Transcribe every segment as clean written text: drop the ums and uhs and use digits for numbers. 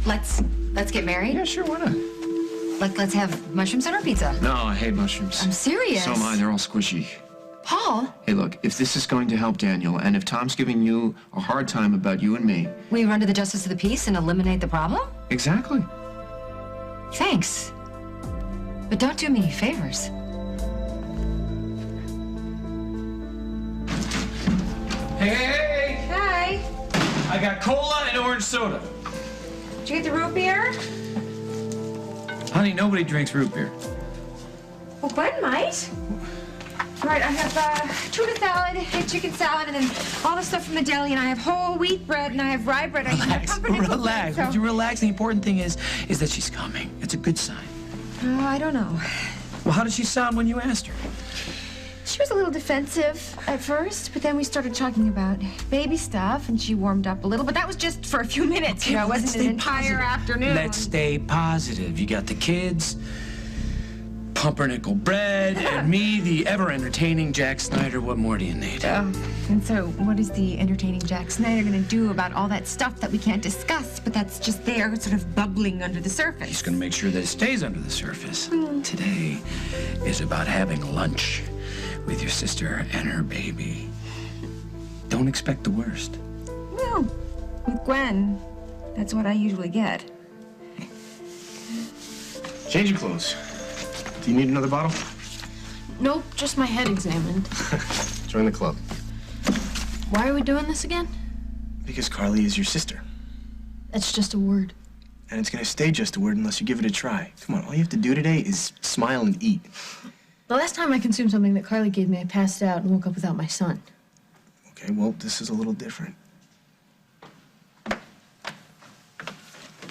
Let's get married? Yeah, sure, why not? Let's have mushrooms on our pizza. No, I hate mushrooms. I'm serious. So am I, they're all squishy. Paul? Hey, look, if this is going to help Daniel, and if Tom's giving you a hard time about you and me... Will you run to the justice of the peace and eliminate the problem? Exactly. Thanks. But don't do me any favors. Hey! Hi. I got cola and orange soda. Did you get the root beer? Honey, nobody drinks root beer. Well, Gwen might. All right, I have tuna salad, chicken salad, and then all the stuff from the deli, and I have whole wheat bread, and I have rye bread. Relax, relax. Would you relax? The important thing is that she's coming. It's a good sign. Oh, I don't know. Well, how did she sound when you asked her? She was a little defensive at first, but then we started talking about baby stuff, and she warmed up a little, but that was just for a few minutes. Okay, It wasn't an entire afternoon. Let's stay positive. You got the kids, pumpernickel bread, and me, the ever-entertaining Jack Snyder. What more do you need? And so what is the entertaining Jack Snyder going to do about all that stuff that we can't discuss, but that's just there, sort of bubbling under the surface? He's going to make sure that it stays under the surface. Today is about having lunch with your sister and her baby. Don't expect the worst. Well, with Gwen, that's what I usually get. Change your clothes. Do you need another bottle? Nope, just my head examined. Join the club. Why are we doing this again? Because Carly is your sister. That's just a word. And it's gonna stay just a word unless you give it a try. Come on, all you have to do today is smile and eat. The last time I consumed something that Carly gave me, I passed out and woke up without my son. Okay, well, this is a little different.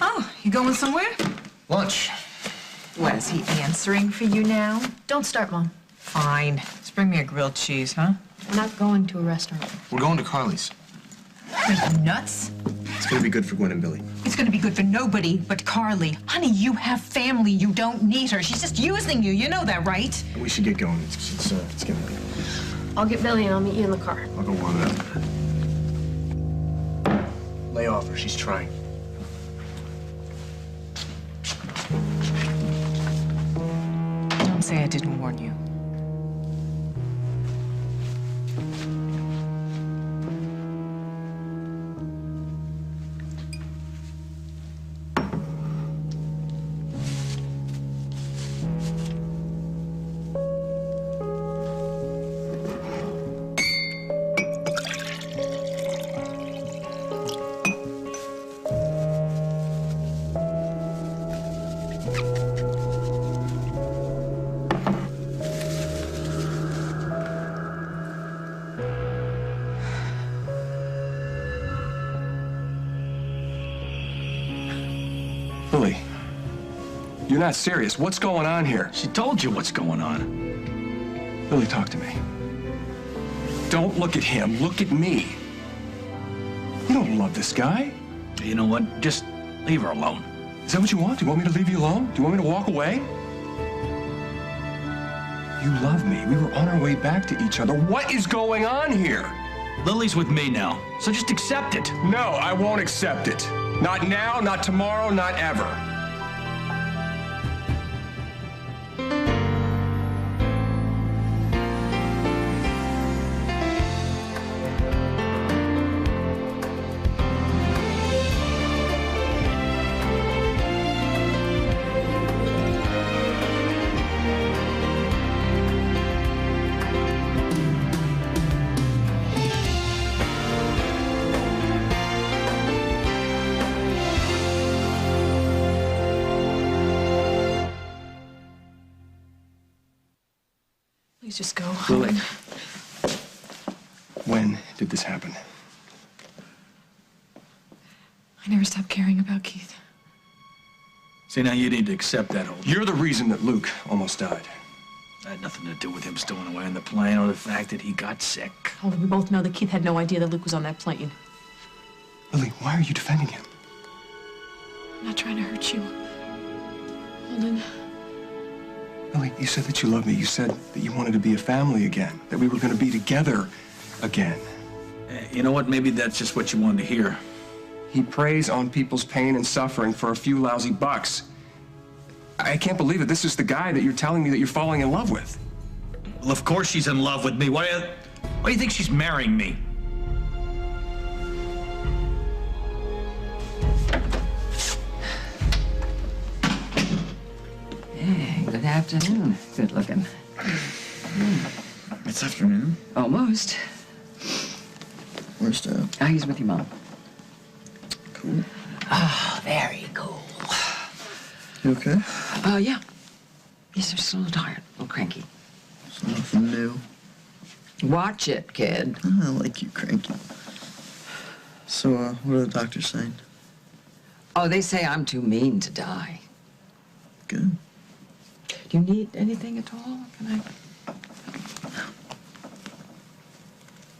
Oh, you going somewhere? Lunch. What, is he answering for you now? Don't start, Mom. Fine. Just bring me a grilled cheese, huh? I'm not going to a restaurant. We're going to Carly's. Are you nuts? It's gonna be good for Gwen and Billy. It's gonna be good for nobody but Carly. Honey, you have family. You don't need her. She's just using you. You know that, right? We should get going. It's getting late. I'll get Billy and I'll meet you in the car. I'll go warm it up. Lay off her. She's trying. Don't say I didn't warn you. Billy, you're not serious. What's going on here? She told you what's going on. Billy, talk to me. Don't look at him. Look at me. You don't love this guy. You know what? Just leave her alone. Is that what you want? Do you want me to leave you alone? Do you want me to walk away? You love me. We were on our way back to each other. What is going on here? Lily's with me now, so just accept it. No, I won't accept it. Not now, not tomorrow, not ever. Please just go. Lily, when did this happen? I never stopped caring about Keith. See, now you need to accept that whole... You're the reason that Luke almost died. That had nothing to do with him stowing away on the plane or the fact that he got sick. Holden, we both know that Keith had no idea that Luke was on that plane. Lily, why are you defending him? I'm not trying to hurt you. Holden. Lily, you said that you loved me. You said that you wanted to be a family again, that we were going to be together again. You know what? Maybe that's just what you wanted to hear. He preys on people's pain and suffering for a few lousy bucks. I can't believe it. This is the guy that you're telling me that you're falling in love with. Well, of course she's in love with me. Why do you think she's marrying me? Hey, good afternoon. Good looking. It's afternoon. Almost. Where's Dad? Oh, he's with your mom. Cool. Oh, very cool. You okay? Yeah. Yes, I'm just a little tired, a little cranky. It's nothing new. Watch it, kid. I like you cranky. So, what are the doctors saying? Oh, they say I'm too mean to die. Good. Do you need anything at all? Can I?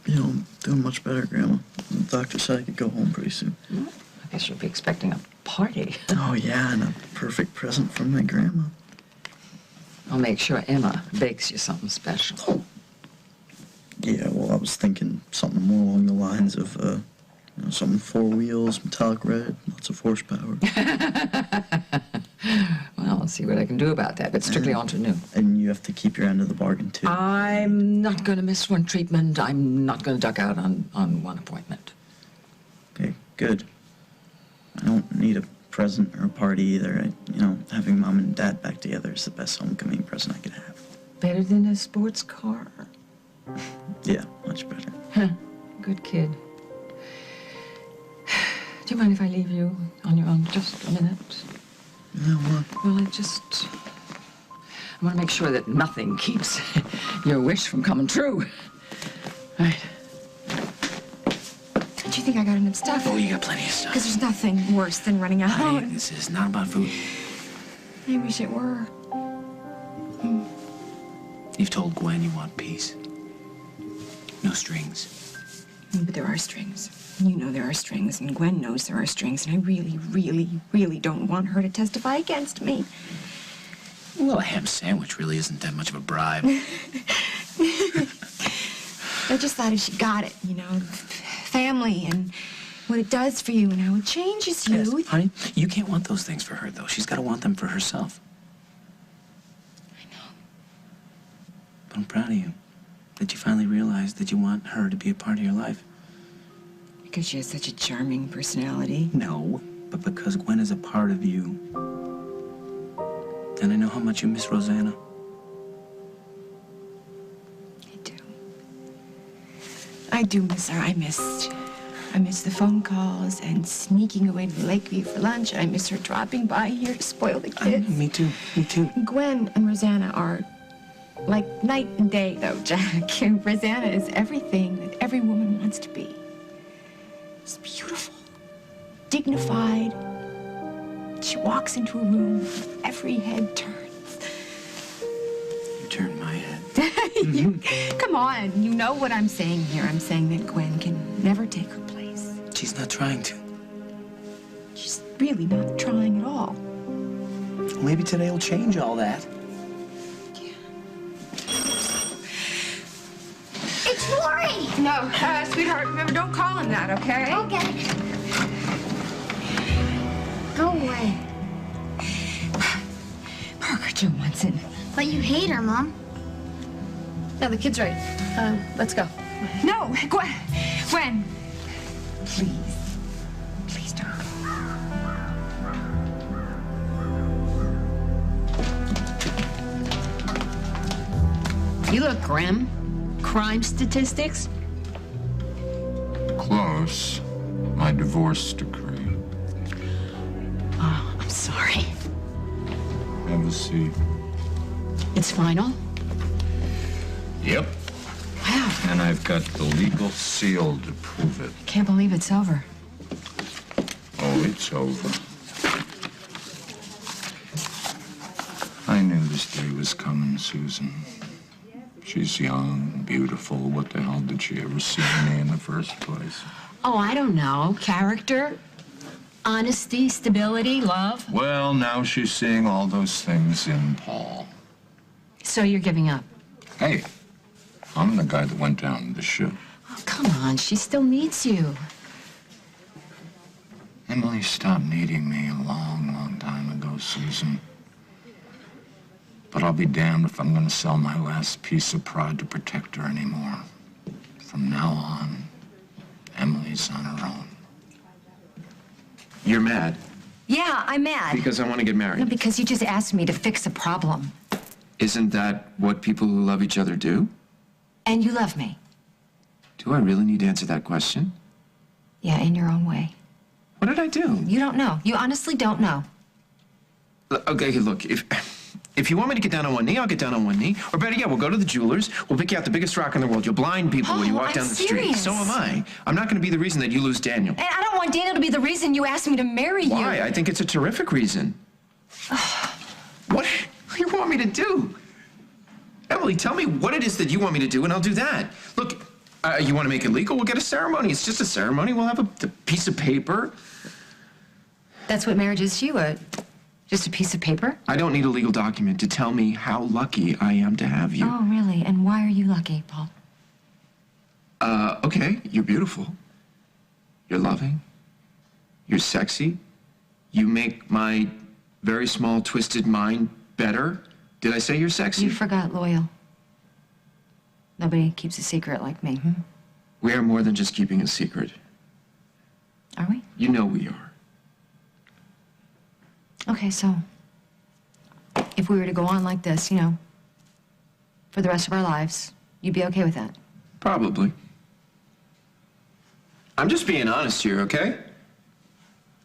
You know, I'm doing much better, Grandma. The doctor said I could go home pretty soon. I guess you'll be expecting a party. Oh, yeah, and a perfect present from my grandma. I'll make sure Emma bakes you something special. Yeah, well, I was thinking something more along the lines of, something 4 wheels, metallic red, lots of horsepower. Well, I'll see what I can do about that, but strictly entre nous. And you have to keep your end of the bargain, too. I'm not going to miss one treatment. I'm not going to duck out on one appointment. Okay, good. I don't need a present or a party either. Having Mom and Dad back together is the best homecoming present I could have. Better than a sports car. Yeah, much better. Huh. Good kid. Do you mind if I leave you on your own just a minute? Yeah, what? Well, I want to make sure that nothing keeps your wish from coming true. All right. Do you think I got enough stuff? Oh, you got plenty of stuff. Because there's nothing worse than running out. Honey, this is not about food. I wish it were. You've told Gwen you want peace. No strings. But there are strings. You know there are strings, and Gwen knows there are strings, and I really, really, really don't want her to testify against me. Well, a ham sandwich really isn't that much of a bribe. I just thought if she got it, family and what it does for you and how it changes you. Yes, honey, you can't want those things for her, though. She's got to want them for herself. I know. But I'm proud of you that you finally realized that you want her to be a part of your life. Because she has such a charming personality. No, but because Gwen is a part of you. And I know how much you miss Rosanna. I do miss her. I miss the phone calls and sneaking away to Lakeview for lunch. I miss her dropping by here to spoil the kids. Me too. Me too. Gwen and Rosanna are like night and day, though, Jack. And Rosanna is everything that every woman wants to be. She's beautiful, dignified. She walks into a room, every head turns. You turned my head. Come on, you know what I'm saying here. I'm saying that Gwen can never take her place. She's not trying to. She's really not trying at all. Maybe today will change all that. Yeah. It's Lori! No, sweetheart, remember, don't call him that, okay? Okay. Go away. Parker Johnson. But you hate her, Mom. Yeah, the kid's right. Let's go. No, Gwen. Please. Please don't. You look grim. Crime statistics? Close. My divorce decree. Oh, I'm sorry. Have a seat. It's final? Yep. Wow. And I've got the legal seal to prove it. Can't believe it's over. Oh, it's over. I knew this day was coming, Susan. She's young, beautiful. What the hell did she ever see in me in the first place? Oh, I don't know. Character? Honesty, stability, love? Well, now she's seeing all those things in Paul. So you're giving up? Hey, I'm the guy that went down to the ship. Oh, come on. She still needs you. Emily stopped needing me a long, long time ago, Susan. But I'll be damned if I'm gonna sell my last piece of pride to protect her anymore. From now on, Emily's on her own. You're mad Yeah, I'm mad. because I want to get married. No, because you just asked me to fix a problem. Isn't that what people who love each other do? And you love me. Do I really need to answer that question? Yeah, in your own way. What did I do? You don't know. You honestly don't know. Okay, look, if you want me to get down on one knee, I'll get down on one knee. Or better yet, we'll go to the jeweler's. We'll pick you out the biggest rock in the world. You'll blind people when you walk I'm down the street. serious. So am I. I'm not going to be the reason that you lose Daniel. And I don't want Daniel to be the reason you asked me to marry you. Why? I think it's a terrific reason. What do you want me to do? Emily, tell me what it is that you want me to do, and I'll do that. Look, you want to make it legal? We'll get a ceremony. It's just a ceremony. We'll have a piece of paper. That's what marriage is to you, just a piece of paper? I don't need a legal document to tell me how lucky I am to have you. Oh, really? And why are you lucky, Paul? Okay, you're beautiful. You're loving. You're sexy. You make my very small, twisted mind better. Did I say you're sexy? You forgot loyal. Nobody keeps a secret like me. We are more than just keeping a secret. Are we? You know we are. Okay, so if we were to go on like this, you know, for the rest of our lives, you'd be okay with that? Probably. I'm just being honest here, okay?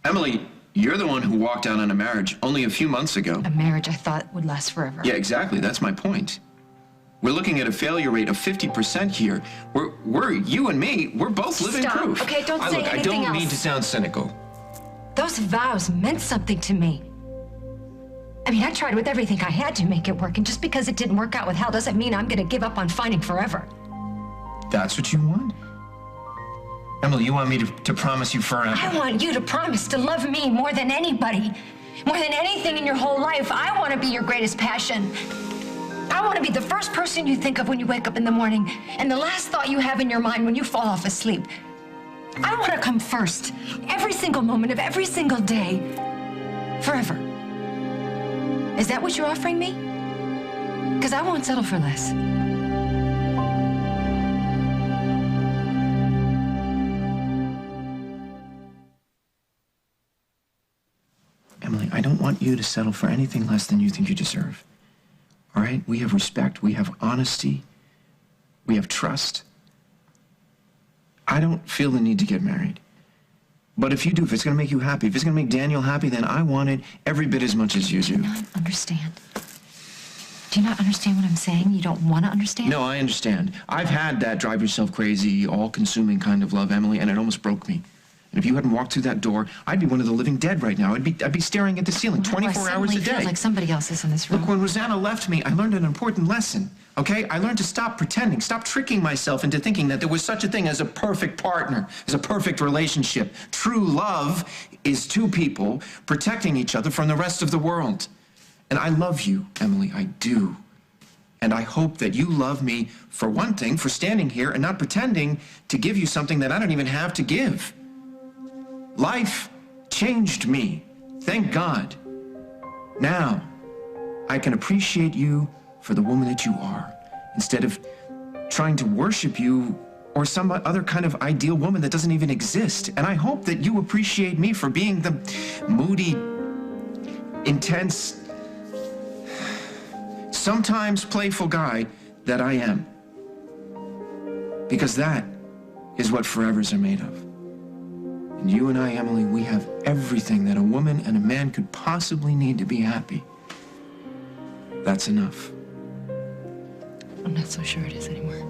Emily, you're the one who walked out on a marriage only a few months ago. A marriage I thought would last forever. Yeah, exactly. That's my point. We're looking at a failure rate of 50% here. We're you and me, we're both living Stop. proof. Okay, don't say Look, I anything don't mean else. to sound cynical. Those vows meant something to me. I mean, I tried with everything I had to make it work, and just because it didn't work out with Hal doesn't mean I'm gonna give up on fighting forever. That's what you want? Emily, you want me to promise you forever? I want you to promise to love me more than anybody. More than anything in your whole life. I want to be your greatest passion. I want to be the first person you think of when you wake up in the morning, and the last thought you have in your mind when you fall off asleep. I want to come first, every single moment of every single day, forever. Is that what you're offering me? Because I won't settle for less. Emily, I don't want you to settle for anything less than you think you deserve. All right? We have respect. We have honesty. We have trust. I don't feel the need to get married. But if you do, if it's going to make you happy, if it's going to make Daniel happy, then I want it every bit as much as you do. Do you not understand? Do you not understand what I'm saying? You don't want to understand? No, I understand. I've had that drive yourself crazy, all-consuming kind of love, Emily, and it almost broke me. And if you hadn't walked through that door, I'd be one of the living dead right now. I'd be staring at the ceiling 24 hours a day. I feel like somebody else is in this room. Look, when Rosanna left me, I learned an important lesson, okay? I learned to stop pretending, stop tricking myself into thinking that there was such a thing as a perfect partner, as a perfect relationship. True love is two people protecting each other from the rest of the world. And I love you, Emily, I do. And I hope that you love me, for one thing, for standing here and not pretending to give you something that I don't even have to give. Life changed me, thank God. Now, I can appreciate you for the woman that you are, instead of trying to worship you or some other kind of ideal woman that doesn't even exist. And I hope that you appreciate me for being the moody, intense, sometimes playful guy that I am. Because that is what forevers are made of. And you and I, Emily, we have everything that a woman and a man could possibly need to be happy. That's enough. I'm not so sure it is anymore.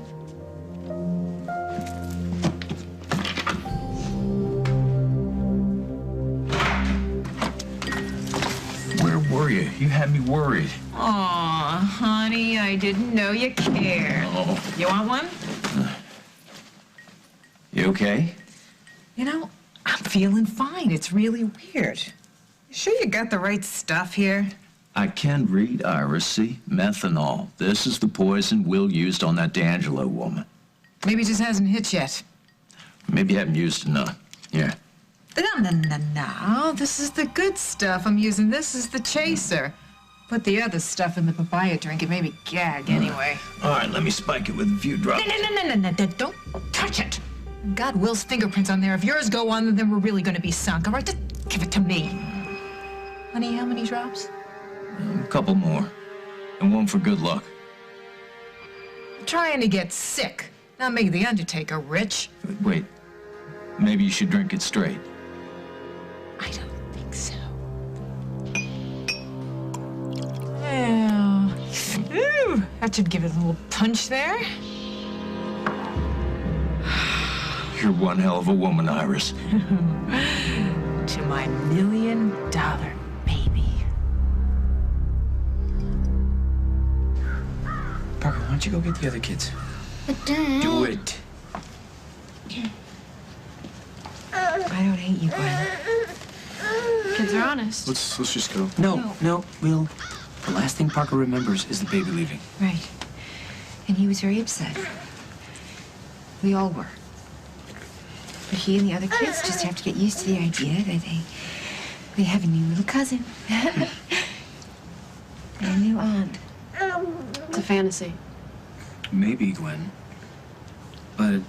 Where were you? You had me worried. Aw, honey, I didn't know you cared. Oh. You want one? You okay? You know, I'm feeling fine. It's really weird. You sure you got the right stuff here? I can read, Iris. See? Methanol. This is the poison Will used on that D'Angelo woman. Maybe it just hasn't hit yet. Maybe you haven't used enough. Yeah. No. This is the good stuff I'm using. This is the chaser. Put the other stuff in the papaya drink. It made me gag anyway. All right, let me spike it with a few drops. No. Don't touch it. God, Will's fingerprints on there. If yours go on, then we're really going to be sunk. All right, just give it to me. Honey, how many drops? A couple more. And one for good luck. I'm trying to get sick. Not make the Undertaker rich. Wait. Maybe you should drink it straight. I don't think so. Yeah. Ooh, that should give it a little punch there. You're one hell of a woman, Iris. To my $1 million baby. Parker, why don't you go get the other kids? But Dad. Do it. I don't hate you, Gwen. Kids are honest. Let's just go. No, Will. The last thing Parker remembers is the baby leaving. Right. And he was very upset. We all were. But he and the other kids just have to get used to the idea that they have a new little cousin. And a new aunt. It's a fantasy. Maybe, Gwen. But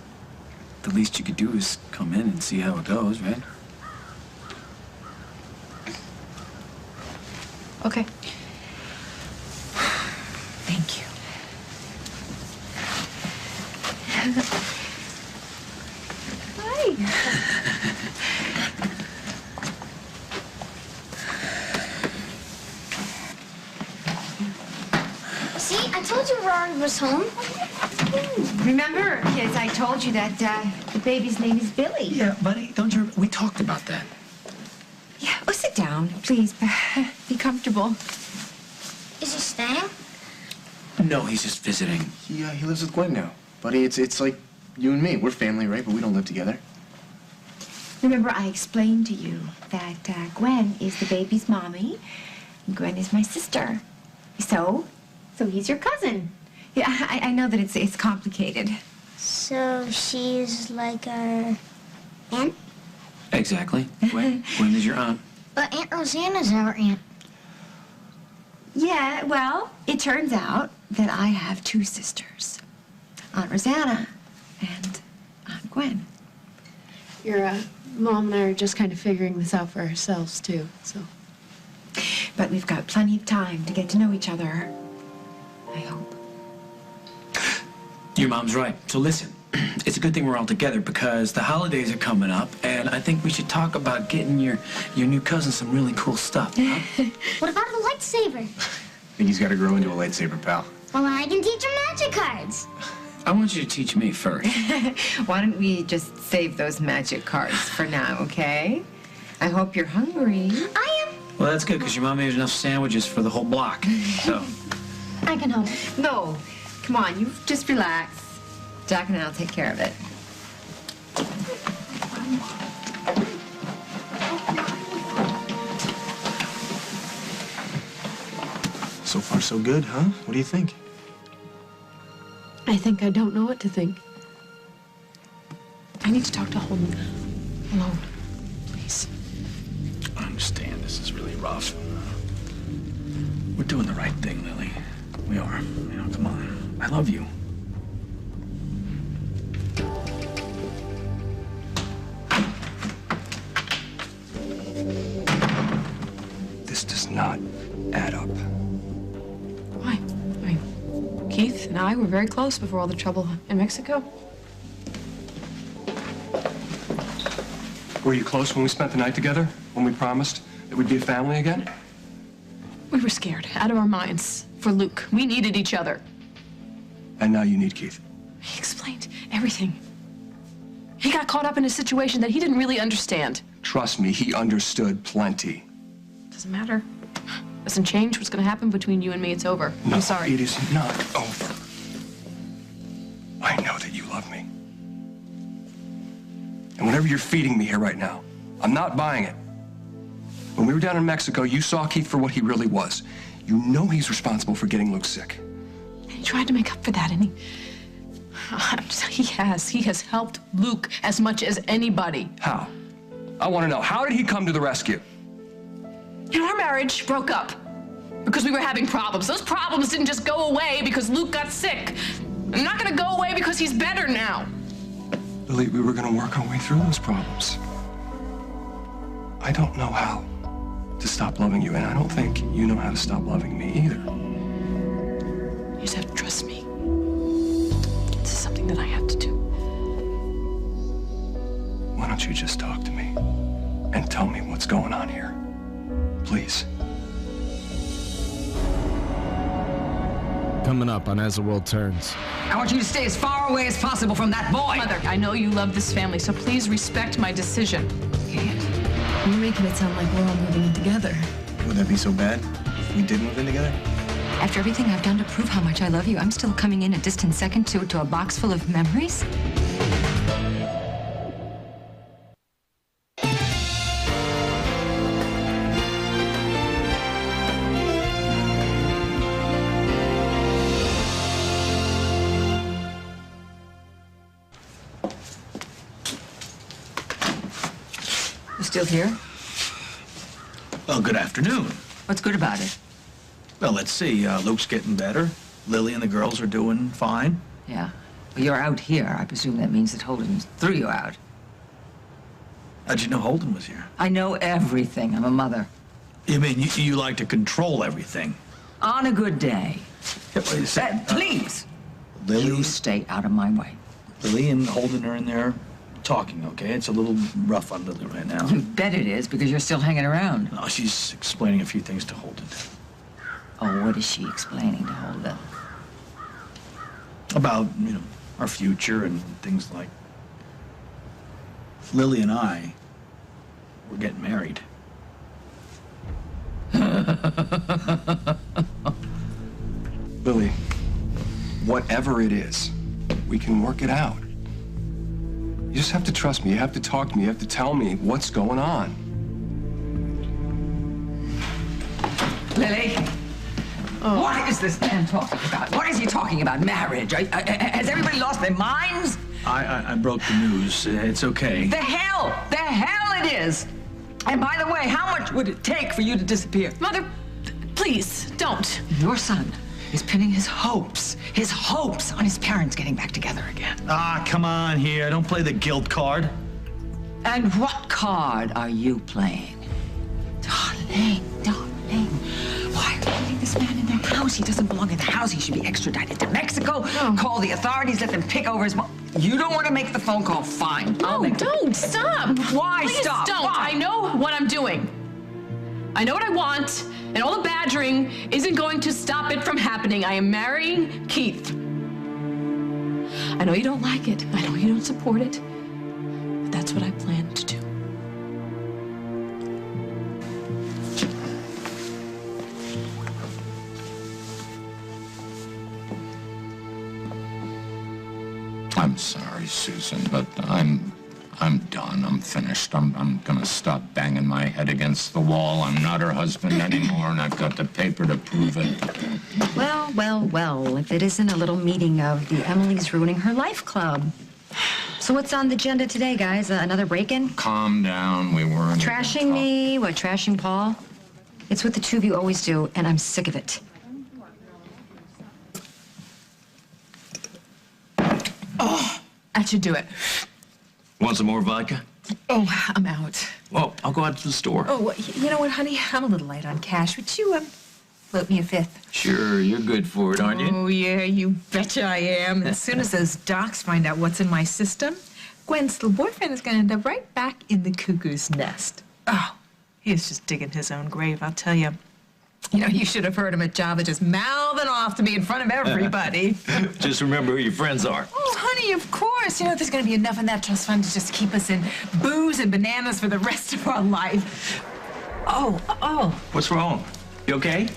the least you could do is come in and see how it goes, right? Okay. Thank you. See, I told you Ron was home. Remember, kids, I told you that the baby's name is Billy. Yeah, buddy, don't you... We talked about that. Yeah, well, sit down, please. Be comfortable. Is he staying? No, he's just visiting. He lives with Gwen now. Buddy, it's like you and me. We're family, right? But we don't live together. Remember, I explained to you that Gwen is the baby's mommy, and Gwen is my sister. So he's your cousin. Yeah, I know that it's complicated. So she's like our aunt? Exactly. Gwen is your aunt. But Aunt Rosanna's our aunt. Yeah, well, it turns out that I have two sisters, Aunt Rosanna and Aunt Gwen. Your mom and I are just kind of figuring this out for ourselves, too, so. But we've got plenty of time to get to know each other, I hope. Your mom's right. So listen, it's a good thing we're all together because the holidays are coming up, and I think we should talk about getting your new cousin some really cool stuff. Huh? What about a lightsaber? I think he's got to grow into a lightsaber, pal. Well, I can teach him magic cards. I want you to teach me first. Why don't we just save those magic cards for now, okay? I hope you're hungry. I am. Well, that's good because your mom made enough sandwiches for the whole block. So. I can help. No, come on, you just relax. Jack and I'll take care of it. So far, so good, huh? What do you think? I think I don't know what to think. I need to talk to Holden alone, please. I understand this is really rough. We're doing the right thing, Lily. We are. You know, come on. I love you. This does not add up. Why? I mean, Keith and I were very close before all the trouble in Mexico. Were you close when we spent the night together? When we promised that we'd be a family again? We were scared, out of our minds, for Luke. We needed each other. And now you need Keith. He explained everything. He got caught up in a situation that he didn't really understand. Trust me, he understood plenty. Doesn't matter. Doesn't change what's going to happen between you and me. It's over. No, I'm sorry. It is not over. I know that you love me. And whatever you're feeding me here right now, I'm not buying it. When we were down in Mexico, you saw Keith for what he really was. You know he's responsible for getting Luke sick. He tried to make up for that, and he has helped Luke as much as anybody. How? I want to know, how did he come to the rescue? You know, our marriage broke up because we were having problems. Those problems didn't just go away because Luke got sick. They're not gonna go away because he's better now. Lily, we were going to work our way through those problems. I don't know how to stop loving you, and I don't think you know how to stop loving me either. You just have to trust me. This is something that I have to do. Why don't you just talk to me and tell me what's going on here? Please. Coming up on As the World Turns. I want you to stay as far away as possible from that boy. Mother, I know you love this family, so please respect my decision. You're making it sound like we're all moving in together. Would that be so bad if we did move in together? After everything I've done to prove how much I love you, I'm still coming in a distant second to a box full of memories? Still here? Well, good afternoon. What's good about it? Well, let's see. Luke's getting better. Lily and the girls are doing fine. Yeah. Well, you're out here. I presume that means that Holden threw you out. How'd you know Holden was here? I know everything. I'm a mother. You mean you like to control everything? On a good day. Yeah, wait a second. Please! Lily? You stay out of my way. Lily and Holden are in there talking, okay? It's a little rough on Lily right now. You bet it is, because you're still hanging around. No, she's explaining a few things to Holden. Oh, what is she explaining to Holden? About, you know, our future and things like... Lily and I, we're getting married. Lily, whatever it is, we can work it out. You just have to trust me. You have to talk to me. You have to tell me what's going on. Lily? Oh. What is this man talking about? What is he talking about? Marriage? Has everybody lost their minds? I broke the news. It's okay. The hell it is! And by the way, how much would it take for you to disappear? Mother, please, don't. Your son is pinning his hopes on his parents getting back together again. Ah, come on here. Don't play the guilt card. And what card are you playing? Darling, why are you letting this man in their house? He doesn't belong in the house. He should be extradited to Mexico. No. Call the authorities, let them pick over his mom. You don't want to make the phone call? Fine. No, don't. Stop. Why Please stop? Don't. Why? I know what I'm doing. I know what I want, and all the badgering isn't going to stop it from happening. I am marrying Keith. I know you don't like it. I know you don't support it. But that's what I plan to do. I'm sorry, Susan, but I'm done. I'm finished. I'm gonna stop banging my head against the wall. I'm not her husband anymore, and I've got the paper to prove it. Well, if it isn't a little meeting of the Emily's Ruining Her Life Club. So what's on the agenda today, guys? Another break-in? Calm down. We weren't Trashing me? What, trashing Paul? It's what the two of you always do, and I'm sick of it. Oh, that should do it. Want some more vodka? Oh, I'm out. Well, I'll go out to the store. Oh, you know what, honey? I'm a little light on cash. Would you, float me a fifth? Sure, you're good for it, aren't you? Oh, yeah, you betcha I am. As soon as those docs find out what's in my system, Gwen's little boyfriend is going to end up right back in the cuckoo's nest. Oh, he's just digging his own grave, I'll tell you. You know, you should have heard him at Java just mouthing off to me in front of everybody. Just remember who your friends are. Oh, honey, of course. You know, there's going to be enough in that trust fund to just keep us in booze and bananas for the rest of our life. Oh. What's wrong? You okay?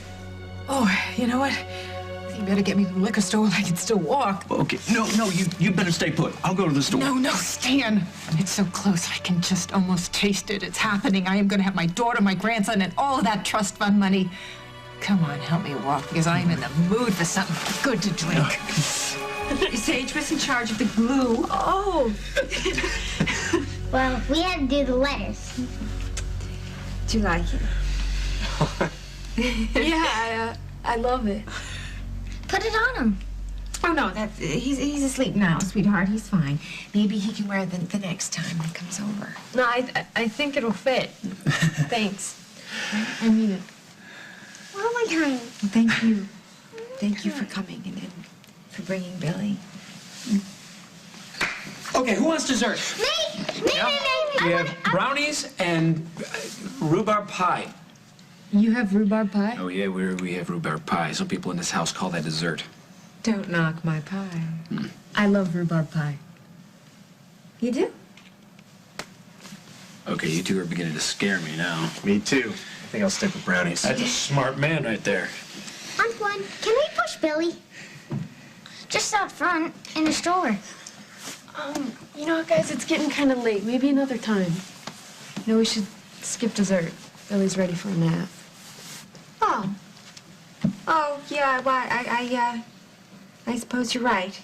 Oh, you know what? I think you better get me to the liquor store while I can still walk. Okay. No, you better stay put. I'll go to the store. No, Stan. It's so close. I can just almost taste it. It's happening. I am going to have my daughter, my grandson, and all of that trust fund money. Come on, help me walk, because I'm in the mood for something good to drink. Sage was in charge of the glue. Oh. Well, we had to do the letters. Do you like it? Yeah, I love it. Put it on him. Oh, no, he's asleep now, sweetheart. He's fine. Maybe he can wear it the next time he comes over. No, I think it'll fit. Thanks. I mean it. One more time. Well, thank you. Thank you for coming and for bringing Billy. Okay, who wants dessert? Me! We have brownies and rhubarb pie. You have rhubarb pie? Oh, yeah, we have rhubarb pie. Some people in this house call that dessert. Don't knock my pie. I love rhubarb pie. You do? Okay, you two are beginning to scare me now. Me too. I think I'll stick with brownies. That's a smart man right there. Antoine, can we push Billy? Just out front, in the stroller. You know what, guys? It's getting kind of late. Maybe another time. No, we should skip dessert. Billy's ready for a nap. Oh. Oh, yeah, well, I suppose you're right.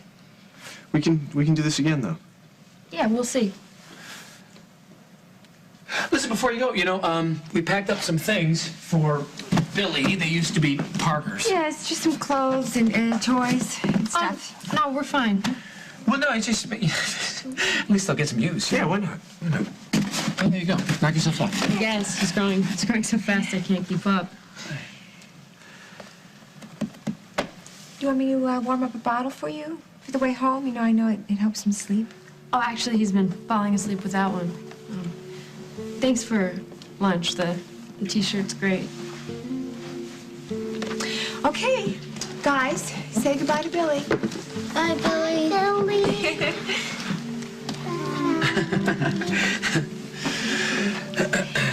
We can do this again, though. Yeah, we'll see. Listen, before you go, we packed up some things for Billy. They used to be Parker's. Yeah, it's just some clothes and toys and stuff. No, we're fine. Well, no, it's just... at least they'll get some use. Yeah, why not? Why not? Oh, there you go. Knock yourself out. Yes, it's growing so fast I can't keep up. Do you want me to warm up a bottle for you for the way home? You know, I know it helps him sleep. Oh, actually, he's been falling asleep without one. Thanks for lunch. The T-shirt's great. Okay, guys, say goodbye to Billy. Bye, Billy. Billy.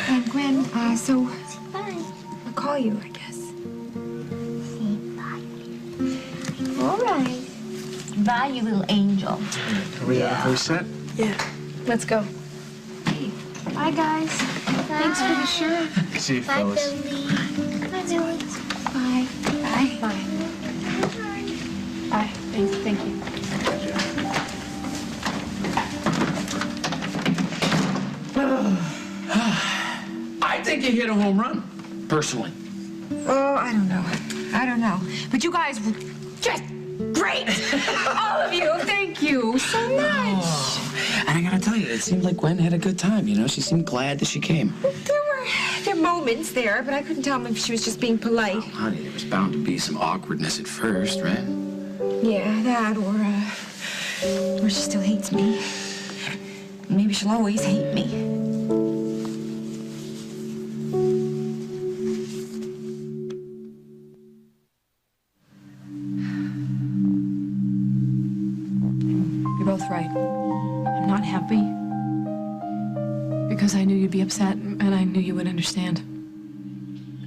And Gwen, so Bye. I'll call you, I guess. All right. Bye, you little angel. Are we set? Yeah. Let's go. Bye, guys. Thanks for the shirt. See you, Bye, fellas. Billy. Bye, Billy. Bye. Bye. Bye. Bye. Thank you. I think you hit a home run, personally. Oh, I don't know. I don't know. But you guys were just great. All of you. Thank you so much. And I gotta tell you, it seemed like Gwen had a good time, She seemed glad that she came. There were moments there, but I couldn't tell if she was just being polite. Honey, there was bound to be some awkwardness at first, right? Yeah, that, or she still hates me. Maybe she'll always hate me. You're both right. I'm not happy. Because I knew you'd be upset, and I knew you would understand.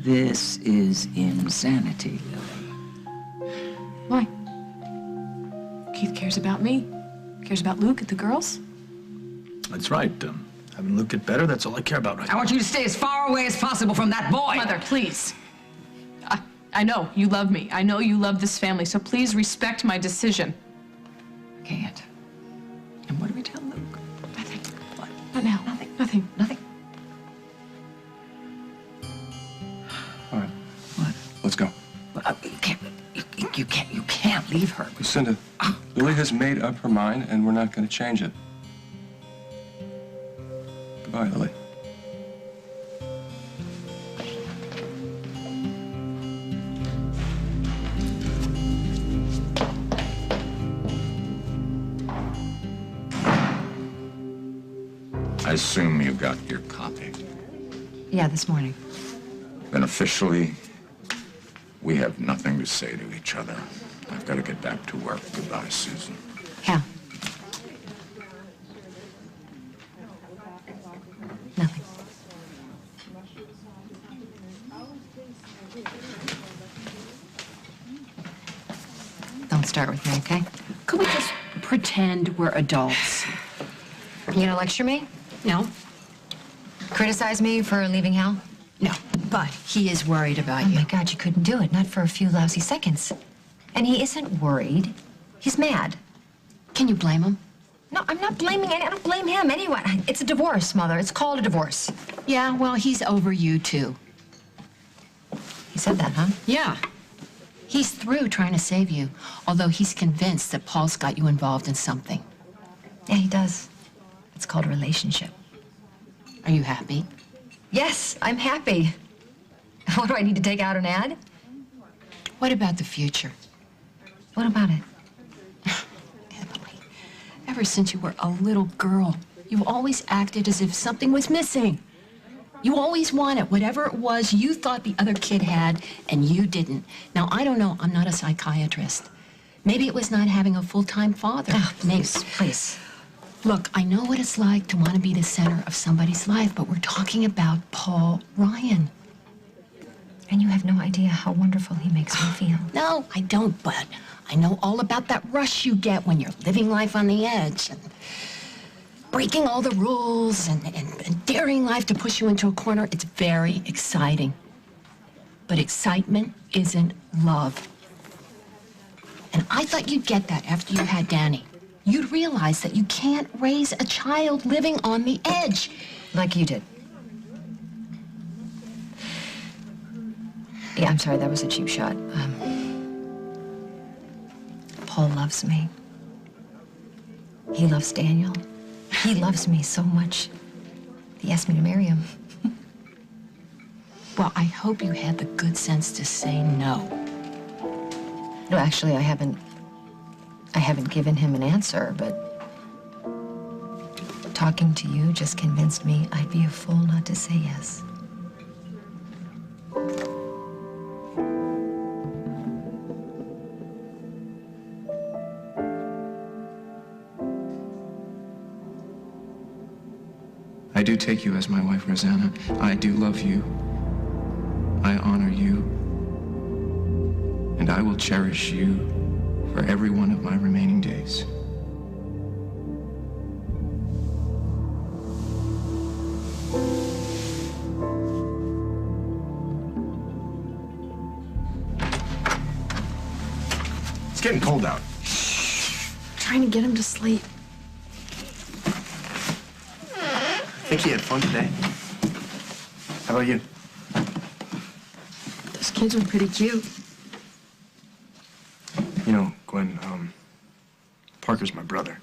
This is insanity, Lily. Why? Keith cares about me. Cares about Luke and the girls. That's right. Having Luke get better, that's all I care about right now. I want you to stay as far away as possible from that boy. Mother, please. I know you love me. I know you love this family, so please respect my decision. I can't. And what do we tell Luke? Nothing. What? Not now. Nothing. Nothing. All right. What? Let's go. You can't leave her. Lucinda, Billy has made up her mind, and we're not going to change it. Goodbye, Lily. I assume you got your copy. Yeah, this morning. Then officially, we have nothing to say to each other. I've got to get back to work. Goodbye, Susan. Hal. Nothing. Don't start with me, okay? Could we just pretend we're adults? You gonna lecture me? No. Criticize me for leaving Hal? No. But he is worried about Oh you. my God, you couldn't do it. Not for a few lousy seconds. And he isn't worried. He's mad. Can you blame him? No, I'm not blaming any. I don't blame him anyway. It's a divorce, Mother. It's called a divorce. Yeah, well, he's over you, too. He said that, huh? Yeah. He's through trying to save you, although he's convinced that Paul's got you involved in something. Yeah, he does. It's called a relationship. Are you happy? Yes, I'm happy. What, do I need to take out an ad? What about the future? What about it? Emily, ever since you were a little girl, you've always acted as if something was missing. You always wanted whatever it was you thought the other kid had, and you didn't. Now, I don't know. I'm not a psychiatrist. Maybe it was not having a full-time father. Oh, please, please. Look, I know what it's like to want to be the center of somebody's life, but we're talking about Paul Ryan. And you have no idea how wonderful he makes me feel. No, I don't, but I know all about that rush you get when you're living life on the edge and breaking all the rules and daring life to push you into a corner. It's very exciting. But excitement isn't love. And I thought you'd get that after you had Danny. You'd realize that you can't raise a child living on the edge. Like you did. Yeah, I'm sorry, that was a cheap shot. Paul loves me. He loves Daniel. He loves me so much. He asked me to marry him. Well, I hope you had the good sense to say no. No, actually, I haven't given him an answer, but talking to you just convinced me I'd be a fool not to say yes. I do take you as my wife, Rosanna. I do love you. I honor you. And I will cherish you for every one of my remaining days. It's getting cold out. Trying to get him to sleep. Think you had fun today? How about you? Those kids were pretty cute. You know, Gwen, Parker's my brother.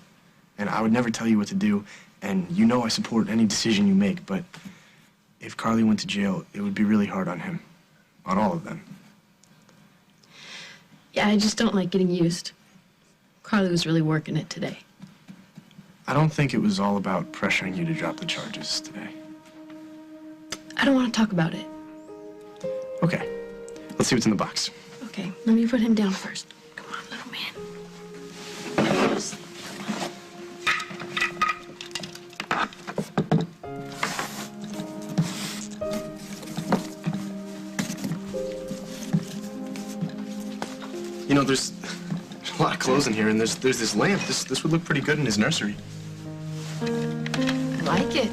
And I would never tell you what to do, and you know I support any decision you make, but if Carly went to jail, it would be really hard on him. On all of them. Yeah, I just don't like getting used. Carly was really working it today. I don't think it was all about pressuring you to drop the charges today. I don't want to talk about it. Okay. Let's see what's in the box. Okay, let me put him down first. Come on, little man. You know, there's a lot of clothes in here, and there's this lamp. This would look pretty good in his nursery. I like it.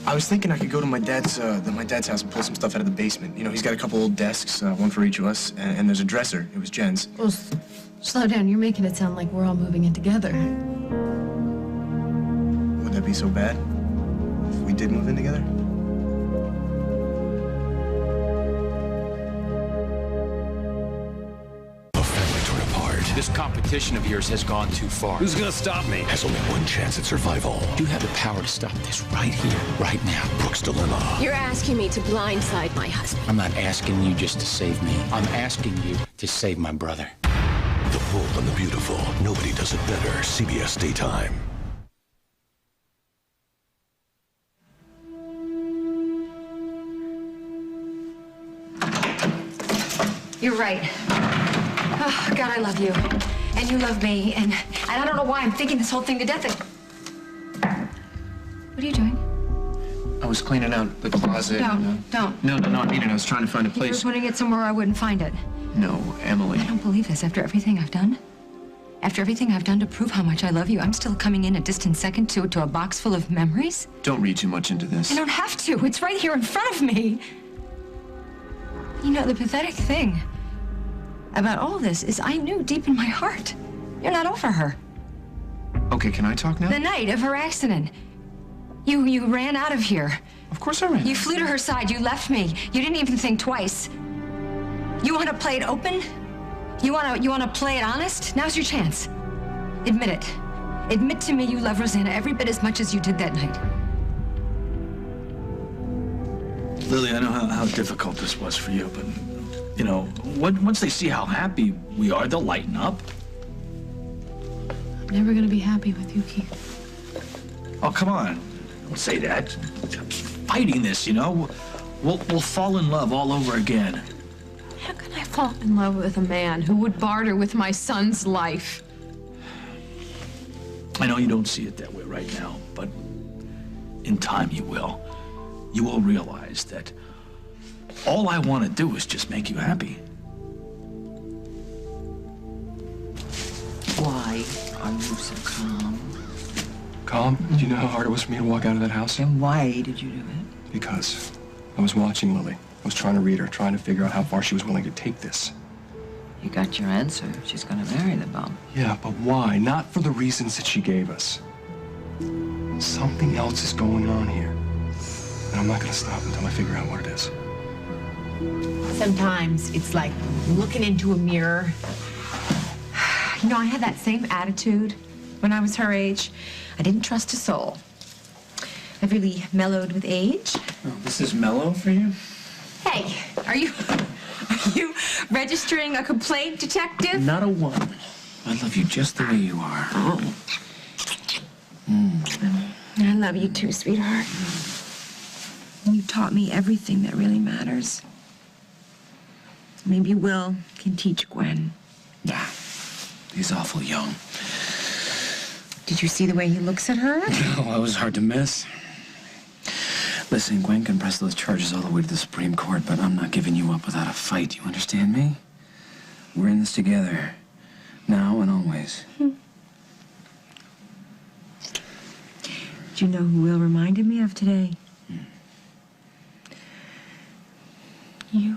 I was thinking I could go to my dad's house and pull some stuff out of the basement. You know, he's got a couple old desks, one for each of us, and there's a dresser. It was Jen's. Well, slow down. You're making it sound like we're all moving in together. Would that be so bad if we did move in together? This competition of yours has gone too far. Who's gonna stop me? Has only one chance at survival. You have the power to stop this right here, right now. Brooke's Dilemma. You're asking me to blindside my husband. I'm not asking you just to save me. I'm asking you to save my brother. The Bold and the Beautiful. Nobody does it better. CBS Daytime. You're right. Oh, God, I love you. And you love me. And I don't know why I'm thinking this whole thing to death. What are you doing? I was cleaning out the closet. Don't. No, I mean it. I was trying to find a You were place. putting it somewhere I wouldn't find it. No, Emily. I don't believe this. After everything I've done? After everything I've done to prove how much I love you, I'm still coming in a distant second to a box full of memories? Don't read too much into this. I don't have to. It's right here in front of me. You know, the pathetic thing about all this is I knew deep in my heart you're not over her. Okay, can I talk now? The night of her accident. You ran out of here. Of course I ran. You flew to her side. You left me. You didn't even think twice. You want to play it open? You want to play it honest? Now's your chance. Admit it. Admit to me you love Rosanna every bit as much as you did that night. Lily, I know how difficult this was for you, but, you know, once they see how happy we are, they'll lighten up. I'm never gonna be happy with you, Keith. Oh, come on. Don't say that. Keep fighting this, you know? We'll fall in love all over again. How can I fall in love with a man who would barter with my son's life? I know you don't see it that way right now, but in time you will. You will realize that all I want to do is just make you happy. Why are you so calm? Calm? Do you know how hard it was for me to walk out of that house? And why did you do it? Because I was watching Lily. I was trying to read her, trying to figure out how far she was willing to take this. You got your answer. She's gonna marry the bum. Yeah, but why? Not for the reasons that she gave us. Something else is going on here. And I'm not gonna stop until I figure out what it is. Sometimes it's like looking into a mirror. You know, I had that same attitude when I was her age. I didn't trust a soul. I've really mellowed with age. Oh, this is mellow for you? Hey, are you registering a complaint, detective? Not a one. I love you just the way you are. I love you too, sweetheart. You taught me everything that really matters. Maybe Will can teach Gwen. Yeah, he's awful young. Did you see the way he looks at her? Oh, that was hard to miss. Listen, Gwen can press those charges all the way to the Supreme Court, but I'm not giving you up without a fight. You understand me? We're in this together, now and always. Do you know who Will reminded me of today? You.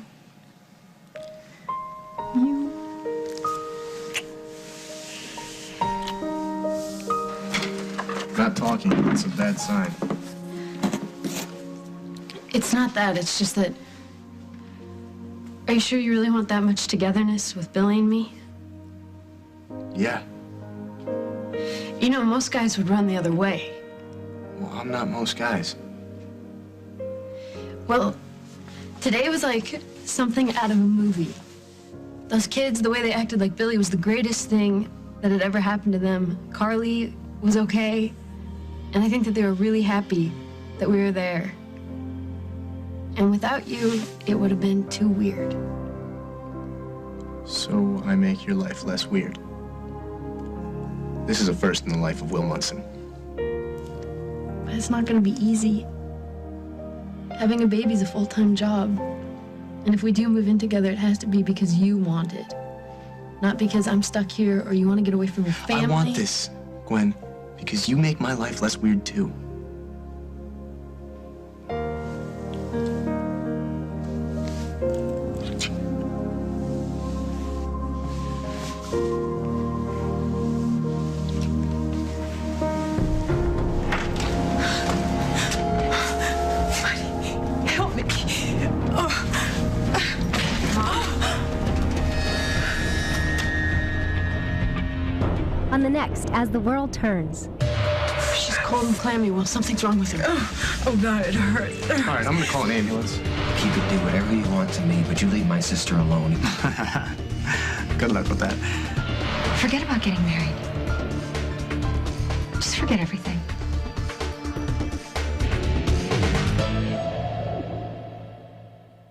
Not talking, it's a bad sign. It's not that, it's just that... Are you sure you really want that much togetherness with Billy and me? Yeah. You know, most guys would run the other way. Well, I'm not most guys. Well, today was like something out of a movie. Those kids, the way they acted like Billy was the greatest thing that had ever happened to them. Carly was okay, and I think that they were really happy that we were there. And without you, it would have been too weird. So I make your life less weird. This is a first in the life of Will Munson. But it's not gonna be easy. Having a baby's a full-time job. And if we do move in together, it has to be because you want it. Not because I'm stuck here or you want to get away from your family. I want this, Gwen, because you make my life less weird too. Help me. On the next, As the World Turns. She's cold and clammy. Well, something's wrong with her. Oh, God, it hurts. All right, I'm gonna call an ambulance. You could do whatever you want to me, but you leave my sister alone. Good luck with that. Forget about getting married. Just forget everything.